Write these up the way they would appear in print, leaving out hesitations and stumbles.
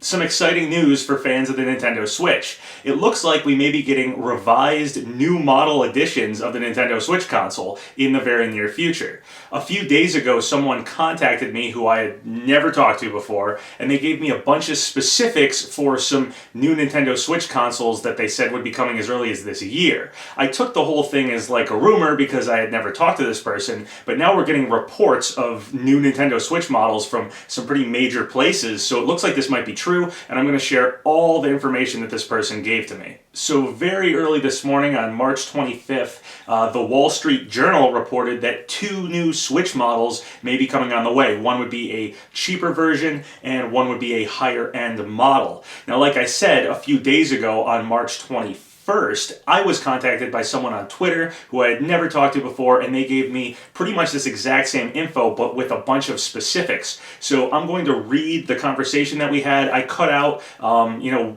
Some exciting news for fans of the Nintendo Switch. It looks like we may be getting revised new model editions of the Nintendo Switch console in the very near future. A few days ago, someone contacted me who I had never talked to before, and they gave me a bunch of specifics for some new Nintendo Switch consoles that they said would be coming as early as this year. I took the whole thing as like a rumor because I had never talked to this person, but now we're getting reports of new Nintendo Switch models from some pretty major places, so it looks like this might be true, and I'm going to share all the information that this person gave to me. So very early this morning on March 25th, the Wall Street Journal reported that two new Switch models may be coming on the way. One would be a cheaper version and one would be a higher end model. Now, like I said, a few days ago on March 25th, I was contacted by someone on Twitter who I had never talked to before, and they gave me pretty much this exact same info, but with a bunch of specifics. So I'm going to read the conversation that we had. I cut out,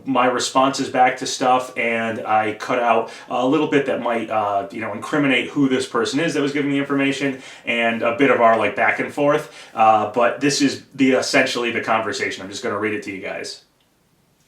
my responses back to stuff, and I cut out a little bit that might, incriminate who this person is that was giving me information, and a bit of our back and forth. But this is essentially the conversation. I'm just going to read it to you guys.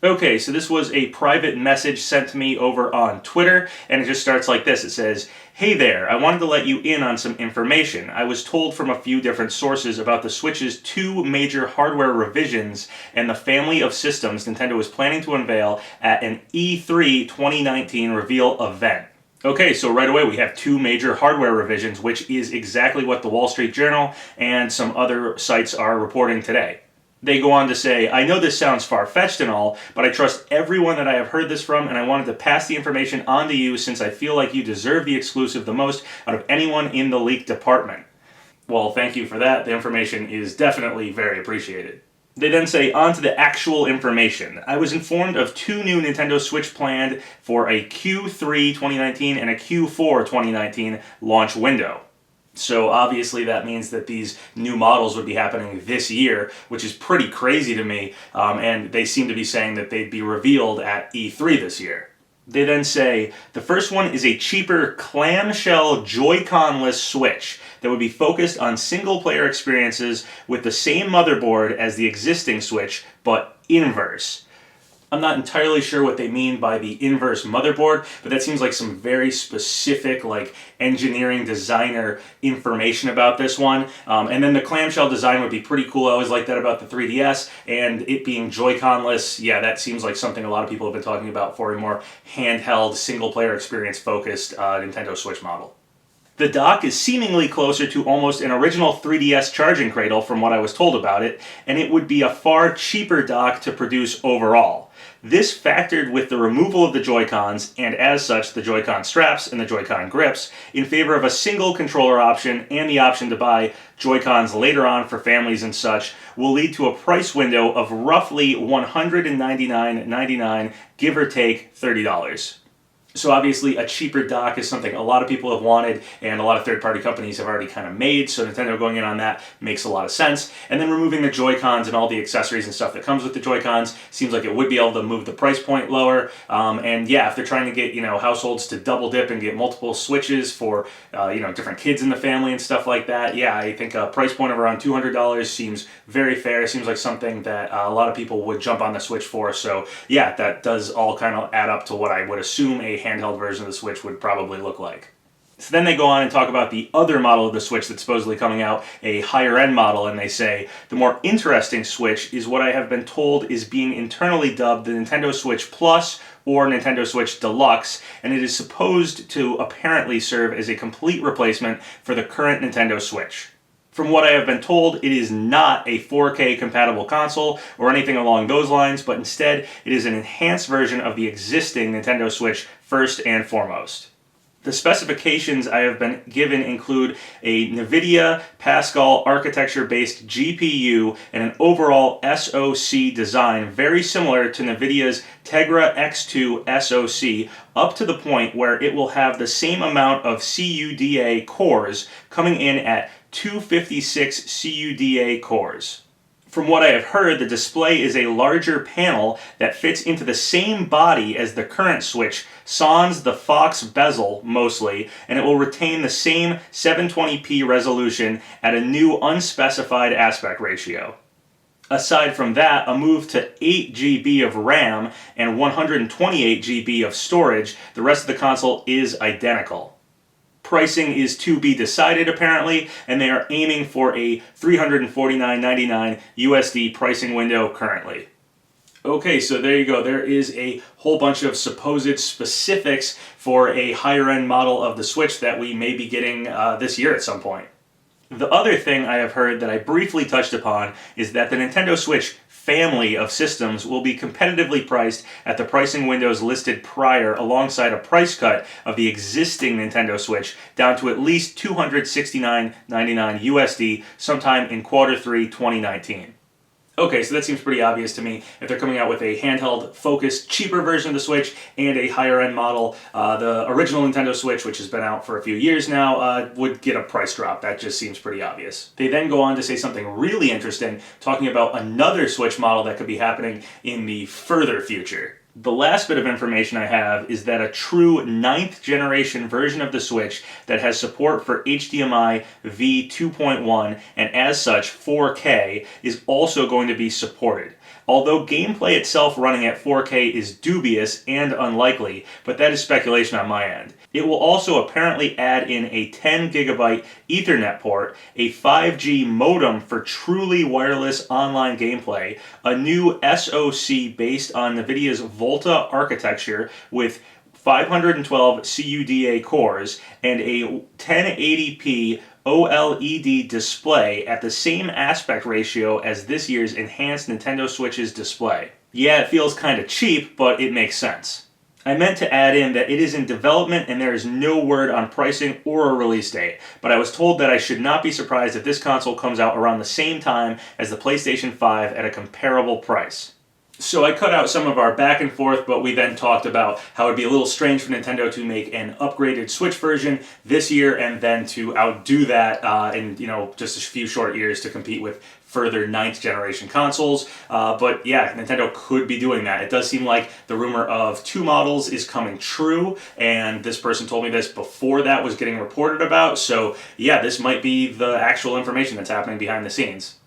Okay, so this was a private message sent to me over on Twitter, and it just starts like this. It says, "Hey there, I wanted to let you in on some information. I was told from a few different sources about the Switch's two major hardware revisions and the family of systems Nintendo is planning to unveil at an E3 2019 reveal event." Okay, so right away we have two major hardware revisions, which is exactly what the Wall Street Journal and some other sites are reporting today. They go on to say, "I know this sounds far-fetched and all, but I trust everyone that I have heard this from, and I wanted to pass the information on to you since I feel like you deserve the exclusive the most out of anyone in the leak department." Well, thank you for that. The information is definitely very appreciated. They then say, on to the actual information. "I was informed of two new Nintendo Switch planned for a Q3 2019 and a Q4 2019 launch window." So obviously that means that these new models would be happening this year, which is pretty crazy to me, and they seem to be saying that they'd be revealed at E3 this year. They then say, "The first one is a cheaper clamshell Joy-Con-less Switch that would be focused on single-player experiences with the same motherboard as the existing Switch, but inverse." I'm not entirely sure what they mean by the inverse motherboard, but that seems like some very specific, engineering designer information about this one. And then the clamshell design would be pretty cool. I always like that about the 3DS, and it being Joy-Con-less, yeah, that seems like something a lot of people have been talking about for a more handheld, single-player experience-focused Nintendo Switch model. The dock is seemingly closer to almost an original 3DS charging cradle from what I was told about it, and it would be a far cheaper dock to produce overall. This factored with the removal of the Joy-Cons, and as such the Joy-Con straps and the Joy-Con grips, in favor of a single controller option and the option to buy Joy-Cons later on for families and such, will lead to a price window of roughly $199.99, give or take $30. So obviously a cheaper dock is something a lot of people have wanted and a lot of third-party companies have already kind of made, so Nintendo going in on that makes a lot of sense. And then removing the Joy-Cons and all the accessories and stuff that comes with the Joy-Cons seems like it would be able to move the price point lower. And yeah, if they're trying to get, households to double dip and get multiple Switches for, different kids in the family and stuff like that, yeah, I think a price point of around $200 seems very fair. Seems like something that a lot of people would jump on the Switch for. So yeah, that does all kind of add up to what I would assume a handheld version of the Switch would probably look like. So then they go on and talk about the other model of the Switch that's supposedly coming out, a higher end model, and they say, "The more interesting Switch is what I have been told is being internally dubbed the Nintendo Switch Plus or Nintendo Switch Deluxe, and it is supposed to apparently serve as a complete replacement for the current Nintendo Switch. From what I have been told, it is not a 4K compatible console or anything along those lines, but instead it is an enhanced version of the existing Nintendo Switch first and foremost. The specifications I have been given include a NVIDIA Pascal architecture-based GPU and an overall SoC design very similar to NVIDIA's Tegra X2 SoC, up to the point where it will have the same amount of CUDA cores, coming in at 256 CUDA cores. From what I have heard, the display is a larger panel that fits into the same body as the current Switch, sans the Fox bezel mostly, and it will retain the same 720p resolution at a new unspecified aspect ratio. Aside from that, a move to 8 GB of RAM and 128 GB of storage, the rest of the console is identical. Pricing is to be decided apparently, and they are aiming for a $349.99 USD pricing window currently. Okay, so there you go. There is a whole bunch of supposed specifics for a higher end model of the Switch that we may be getting this year at some point. The other thing I have heard that I briefly touched upon is that the Nintendo Switch family of systems will be competitively priced at the pricing windows listed prior, alongside a price cut of the existing Nintendo Switch down to at least $269.99 USD sometime in Q3 2019. Okay, so that seems pretty obvious to me. If they're coming out with a handheld, focused, cheaper version of the Switch and a higher-end model, the original Nintendo Switch, which has been out for a few years now, would get a price drop. That just seems pretty obvious. They then go on to say something really interesting, talking about another Switch model that could be happening in the further future. The last bit of information I have is that a true 9th generation version of the Switch that has support for HDMI v 2.1 and as such 4K is also going to be supported. Although gameplay itself running at 4K is dubious and unlikely, but that is speculation on my end. It will also apparently add in a 10 gigabyte Ethernet port, a 5G modem for truly wireless online gameplay, a new SoC based on NVIDIA's Volta architecture with 512 CUDA cores, and a 1080p OLED display at the same aspect ratio as this year's enhanced Nintendo Switch's display. Yeah, it feels kind of cheap, but it makes sense. I meant to add in that it is in development and there is no word on pricing or a release date, but I was told that I should not be surprised if this console comes out around the same time as the PlayStation 5 at a comparable price. So I cut out some of our back and forth, but we then talked about how it'd be a little strange for Nintendo to make an upgraded Switch version this year and then to outdo that in just a few short years to compete with further 9th generation consoles. But yeah, Nintendo could be doing that. It does seem like the rumor of 2 models is coming true, and this person told me this before that was getting reported about. So yeah, this might be the actual information that's happening behind the scenes.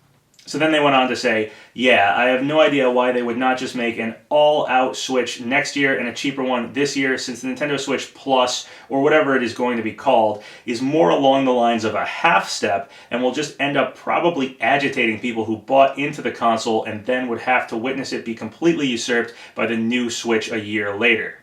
So then they went on to say, yeah, I have no idea why they would not just make an all-out Switch next year and a cheaper one this year, since the Nintendo Switch Plus, or whatever it is going to be called, is more along the lines of a half step and will just end up probably agitating people who bought into the console and then would have to witness it be completely usurped by the new Switch a year later.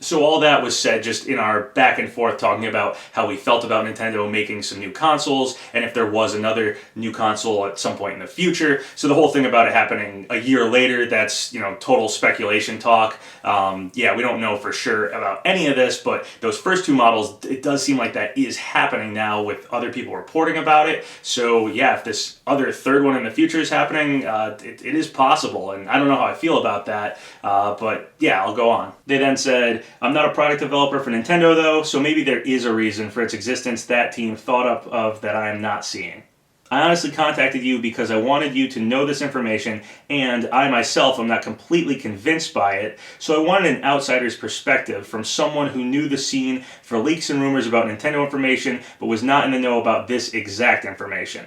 So all that was said just in our back and forth talking about how we felt about Nintendo making some new consoles and if there was another new console at some point in the future. So the whole thing about it happening a year later, that's, total speculation talk. Yeah, we don't know for sure about any of this, but those first 2 models, it does seem like that is happening now with other people reporting about it. So yeah, if this other third one in the future is happening, it is possible, and I don't know how I feel about that, but yeah, I'll go on. They then said, I'm not a product developer for Nintendo though, so maybe there is a reason for its existence that team thought up of that I am not seeing. I honestly contacted you because I wanted you to know this information, and I myself am not completely convinced by it, so I wanted an outsider's perspective from someone who knew the scene for leaks and rumors about Nintendo information, but was not in the know about this exact information.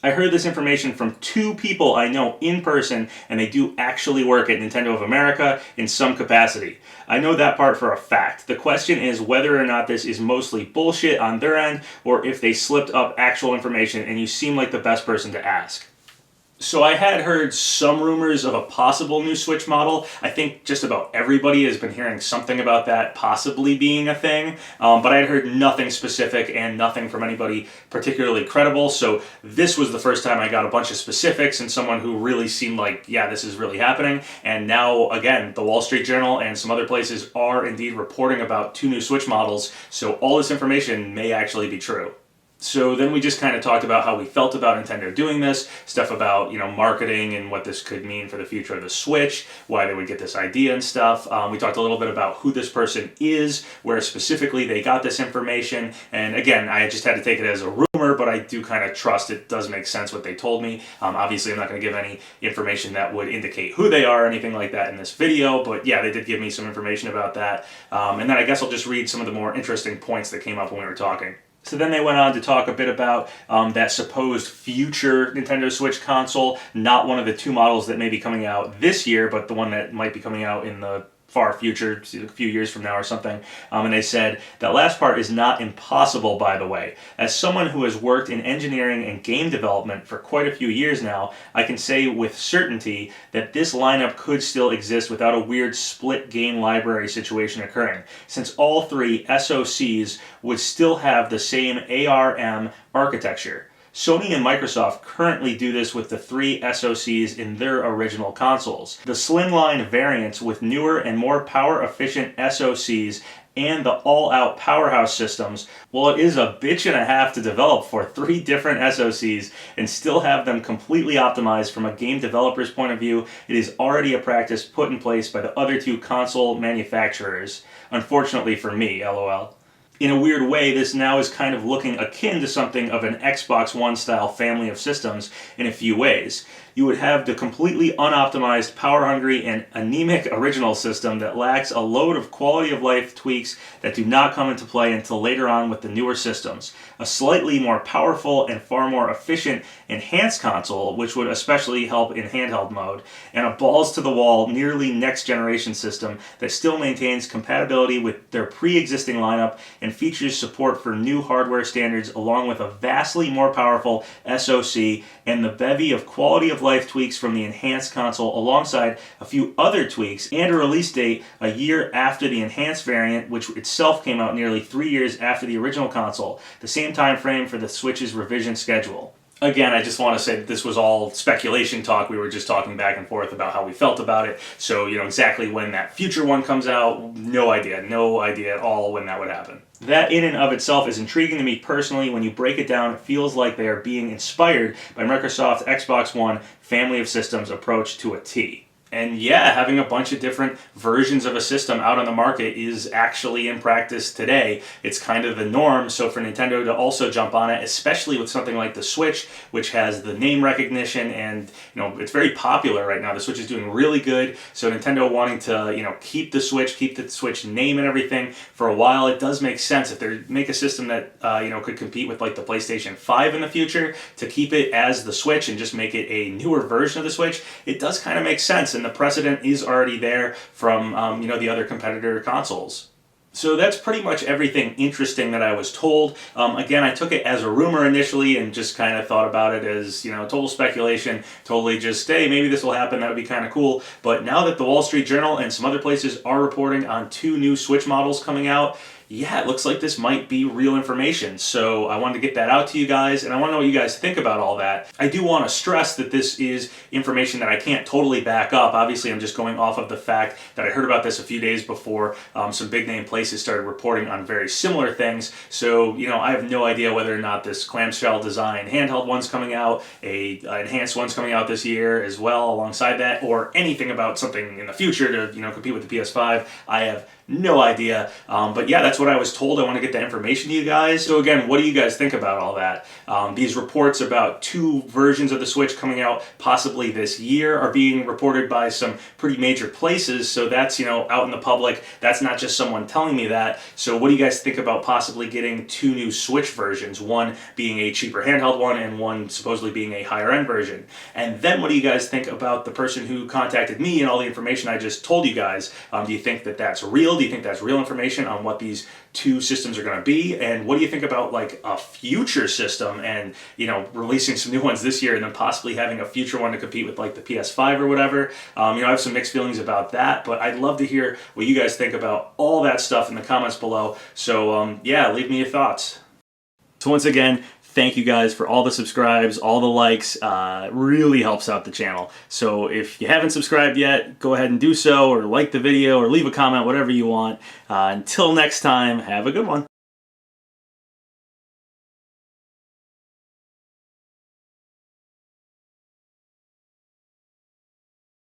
I heard this information from 2 people I know in person, and they do actually work at Nintendo of America in some capacity. I know that part for a fact. The question is whether or not this is mostly bullshit on their end, or if they slipped up actual information, and you seem like the best person to ask. So I had heard some rumors of a possible new Switch model. I think just about everybody has been hearing something about that possibly being a thing, but I had heard nothing specific and nothing from anybody particularly credible, so this was the first time I got a bunch of specifics and someone who really seemed like, yeah, this is really happening. And now, again, the Wall Street Journal and some other places are indeed reporting about 2 new Switch models, so all this information may actually be true. So then we just kind of talked about how we felt about Nintendo doing this, stuff about, marketing and what this could mean for the future of the Switch, why they would get this idea and stuff. We talked a little bit about who this person is, where specifically they got this information, and again, I just had to take it as a rumor, but I do kind of trust it does make sense what they told me. Obviously, I'm not going to give any information that would indicate who they are or anything like that in this video, but yeah, they did give me some information about that. And then I guess I'll just read some of the more interesting points that came up when we were talking. So then they went on to talk a bit about that supposed future Nintendo Switch console, not one of the two models that may be coming out this year, but the one that might be coming out in the far future, a few years from now or something. And they said, that last part is not impossible, by the way. As someone who has worked in engineering and game development for quite a few years now, I can say with certainty that this lineup could still exist without a weird split game library situation occurring, since all three SoCs would still have the same ARM architecture. Sony and Microsoft currently do this with the three SoCs in their original consoles. The slimline variants with newer and more power-efficient SoCs and the all-out powerhouse systems, well, it is a bitch and a half to develop for three different SoCs and still have them completely optimized from a game developer's point of view. It is already a practice put in place by the other two console manufacturers. Unfortunately for me, LOL. In a weird way, this now is kind of looking akin to something of an Xbox One style family of systems in a few ways. You would have the completely unoptimized, power-hungry, and anemic original system that lacks a load of quality-of-life tweaks that do not come into play until later on with the newer systems. A slightly more powerful and far more efficient enhanced console, which would especially help in handheld mode, and a balls-to-the-wall, nearly next-generation system that still maintains compatibility with their pre-existing lineup and features support for new hardware standards, along with a vastly more powerful SoC and the bevy of quality-of-life tweaks from the enhanced console, alongside a few other tweaks, and a release date a year after the enhanced variant, which itself came out nearly 3 years after the original console, the same time frame for the Switch's revision schedule. Again, I just want to say that this was all speculation talk. We were just talking back and forth about how we felt about it. So, exactly when that future one comes out, no idea at all when that would happen. That in and of itself is intriguing to me personally. When you break it down, it feels like they are being inspired by Microsoft's Xbox One family of systems approach to a T. And yeah, having a bunch of different versions of a system out on the market is actually in practice today. It's kind of the norm, so for Nintendo to also jump on it, especially with something like the Switch, which has the name recognition and, it's very popular right now. The Switch is doing really good, so Nintendo wanting to, keep the Switch name and everything for a while, it does make sense. If they make a system that, could compete with like the PlayStation 5 in the future, to keep it as the Switch and just make it a newer version of the Switch, it does kind of make sense. And the precedent is already there from the other competitor consoles. So that's pretty much everything interesting that I was told. Again, I took it as a rumor initially and just kind of thought about it as, total speculation, totally just, hey, maybe this will happen, that would be kind of cool. But now that the Wall Street Journal and some other places are reporting on 2 new Switch models coming out, yeah, it looks like this might be real information. So I wanted to get that out to you guys, and I want to know what you guys think about all that. I do want to stress that this is information that I can't totally back up. Obviously, I'm just going off of the fact that I heard about this a few days before some big name places started reporting on very similar things. So, I have no idea whether or not this clamshell design handheld one's coming out, a enhanced one's coming out this year as well alongside that, or anything about something in the future to, compete with the PS5. I have no idea. But yeah, that's what I was told. I want to get that information to you guys. So again, what do you guys think about all that? These reports about 2 versions of the Switch coming out possibly this year are being reported by some pretty major places. So that's, out in the public. That's not just someone telling me that. So what do you guys think about possibly getting 2 new Switch versions? One being a cheaper handheld one and one supposedly being a higher end version. And then what do you guys think about the person who contacted me and all the information I just told you guys? Do you think that that's real? Do you think that's real information on what these 2 systems are going to be? And what do you think about like a future system and, releasing some new ones this year and then possibly having a future one to compete with like the PS5 or whatever? I have some mixed feelings about that, but I'd love to hear what you guys think about all that stuff in the comments below. So yeah, leave me your thoughts. So once again, thank you guys for all the subscribes, all the likes. Really helps out the channel. So if you haven't subscribed yet, go ahead and do so, or like the video, or leave a comment, whatever you want. Until next time, have a good one.